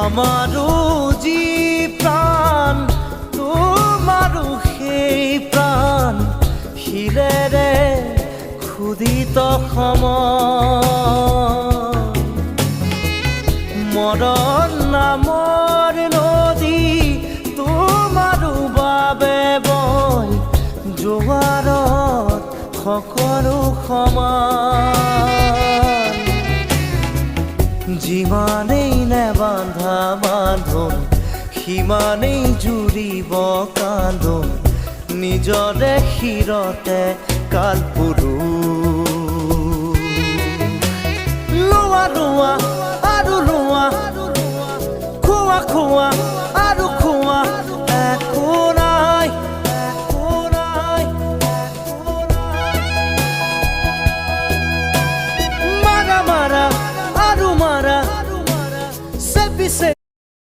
আমাৰো যি প্ৰাণ তোমাৰো সেই প্ৰাণ শিৰেৰে ক্ষুদিত সমান মৰণ নামৰ নদী তোমাৰো বাবে বয় জোৱাৰত সকলো সমান যিমানেই নেবান্ধা বান্ধোন সিমানেই জুৰিব কান্ধোন নিজৰে শিৰতে কালপুৰুষ লোৱা লোৱা আৰু লোৱা খোৱা খোৱা আৰু